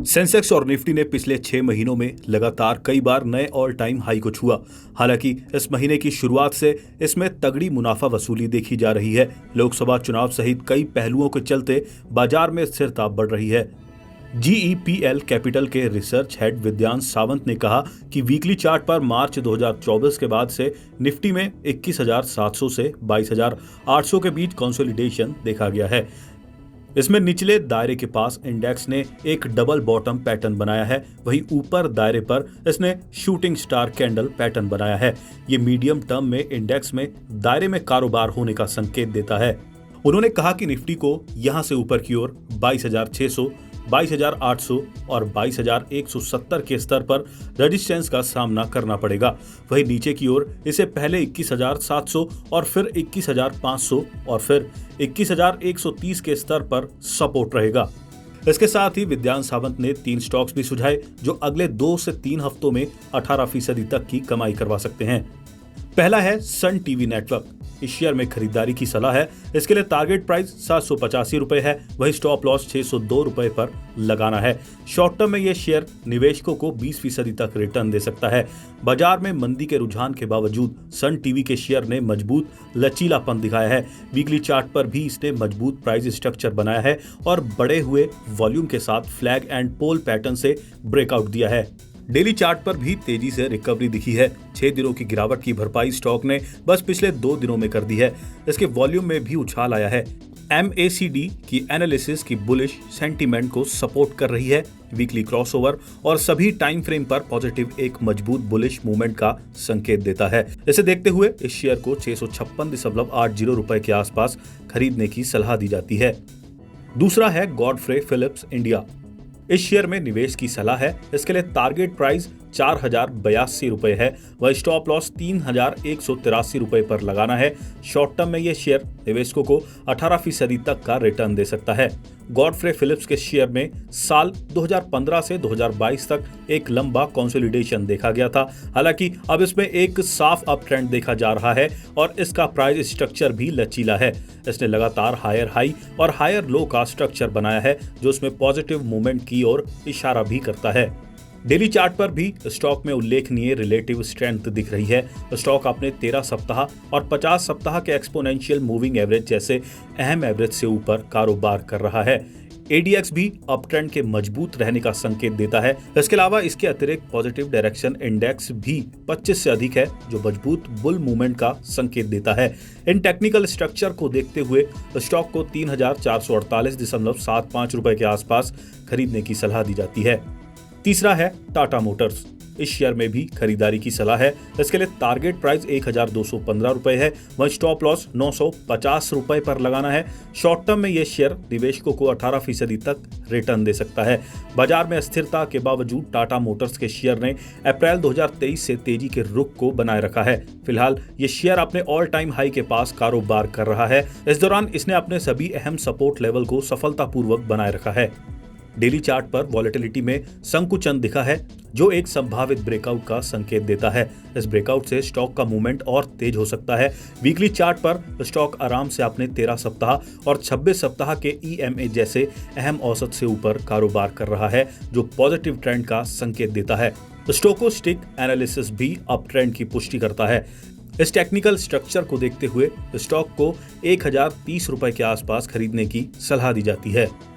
Sensex और Nifty ने पिछले 6 महीनों में लगातार कई बार नए ऑल टाइम हाई को छुआ। हालांकि इस महीने की शुरुआत से इसमें तगड़ी मुनाफा वसूली देखी जा रही है। लोकसभा चुनाव सहित कई पहलुओं के चलते बाजार में स्थिरता बढ़ रही है। GEPL कैपिटल के रिसर्च हेड विद्यांश सावंत ने कहा कि वीकली चार्ट पर मार्च 2024 के बाद से निफ्टी में 21,700 से 22,800 के बीच कंसोलिडेशन देखा गया है। इसमें निचले दायरे के पास इंडेक्स ने एक डबल बॉटम पैटर्न बनाया है, वहीं ऊपर दायरे पर इसने शूटिंग स्टार कैंडल पैटर्न बनाया है। ये मीडियम टर्म में इंडेक्स में दायरे में कारोबार होने का संकेत देता है। उन्होंने कहा कि निफ्टी को यहां से ऊपर की ओर 22,600, 22,800 और 22,170 के स्तर पर रेजिस्टेंस का सामना करना पड़ेगा। वहीं नीचे की ओर इसे पहले 21,700 और फिर 21,500 और फिर 21,130 के स्तर पर सपोर्ट रहेगा। इसके साथ ही विद्यांश सावंत ने 3 स्टॉक्स भी सुझाए जो अगले 2 से 3 हफ्तों में 18% तक की कमाई करवा सकते हैं। पहला है सन टीवी नेटवर्क। इस शेयर में खरीदारी की सलाह है। इसके लिए टारगेट प्राइस 785 रुपए है, वही स्टॉप लॉस 602 रुपए पर लगाना है। शॉर्ट टर्म में यह शेयर निवेशकों को 20% तक रिटर्न दे सकता है। बाजार में मंदी के रुझान के बावजूद सन टीवी के शेयर ने मजबूत लचीलापन दिखाया है। वीकली चार्ट पर भी इसने मजबूत प्राइस स्ट्रक्चर बनाया है और बढ़े हुए वॉल्यूम के साथ फ्लैग एंड पोल पैटर्न से ब्रेकआउट दिया है। डेली चार्ट पर भी तेजी से रिकवरी दिखी है। 6 दिनों की गिरावट की भरपाई स्टॉक ने बस पिछले 2 दिनों में कर दी है। इसके वॉल्यूम में भी उछाल आया है। MACD की एनालिसिस की बुलिश सेंटीमेंट को सपोर्ट कर रही है। वीकली क्रॉसओवर और सभी टाइम फ्रेम पर पॉजिटिव एक मजबूत बुलिश मूवमेंट का संकेत देता है। इसे देखते हुए इस शेयर को 656.80 रुपए के आसपास खरीदने की सलाह दी जाती है। दूसरा है गॉडफ्रे फिलिप्स इंडिया। इस शेयर में निवेश की सलाह है। इसके लिए टारगेट प्राइस 4,082 रुपए है, वह स्टॉप लॉस 3,183 रुपए पर लगाना है। शॉर्ट टर्म में यह शेयर निवेशकों को 18% तक का रिटर्न दे सकता है। गॉडफ्रे फिलिप्स के शेयर में साल 2015 से 2022 तक एक लंबा कंसोलिडेशन देखा गया था। हालांकि अब इसमें एक साफ अप ट्रेंड देखा जा रहा है और इसका प्राइस स्ट्रक्चर भी लचीला है। इसने लगातार हायर हाई और हायर लो का स्ट्रक्चर बनाया है जो इसमें पॉजिटिव मूवमेंट की ओर इशारा भी करता है। डेली चार्ट पर भी स्टॉक में उल्लेखनीय रिलेटिव स्ट्रेंथ दिख रही है। स्टॉक अपने 13 सप्ताह और 50 सप्ताह के एक्सपोनेंशियल मूविंग एवरेज जैसे अहम एवरेज से ऊपर कारोबार कर रहा है। ADX भी अप ट्रेंड के मजबूत रहने का संकेत देता है। इसके अलावा इसके अतिरिक्त पॉजिटिव डायरेक्शन इंडेक्स भी 25 से अधिक है जो मजबूत बुल मूवमेंट का संकेत देता है। इन टेक्निकल स्ट्रक्चर को देखते हुए स्टॉक को 3,448.75 रुपए के आसपास खरीदने की सलाह दी जाती है। तीसरा है टाटा मोटर्स। इस शेयर में भी खरीदारी की सलाह है। इसके लिए टारगेट प्राइस 1,215 रुपए है, वहीं स्टॉप लॉस 950 रुपए पर लगाना है। शॉर्ट टर्म में यह शेयर निवेशकों को 18% तक रिटर्न दे सकता है। बाजार में अस्थिरता के बावजूद टाटा मोटर्स के शेयर ने अप्रैल 2023 से तेजी के रुख को बनाए रखा है। फिलहाल ये शेयर अपने ऑल टाइम हाई के पास कारोबार कर रहा है। इस दौरान इसने अपने सभी अहम सपोर्ट लेवल को सफलतापूर्वक बनाए रखा है। डेली चार्ट पर वॉलेटिलिटी में संकुचन दिखा है जो एक संभावित ब्रेकआउट का संकेत देता है। इस ब्रेकआउट से स्टॉक का मूवमेंट और तेज हो सकता है। वीकली चार्ट पर स्टॉक आराम से अपने 13 सप्ताह और 26 सप्ताह के EMA जैसे अहम औसत से ऊपर कारोबार कर रहा है जो पॉजिटिव ट्रेंड का संकेत देता है। स्टोकोस्टिक एनालिसिस भी अप ट्रेंड की पुष्टि करता है। इस टेक्निकल स्ट्रक्चर को देखते हुए स्टॉक को 1,030 रुपए के आसपास खरीदने की सलाह दी जाती है।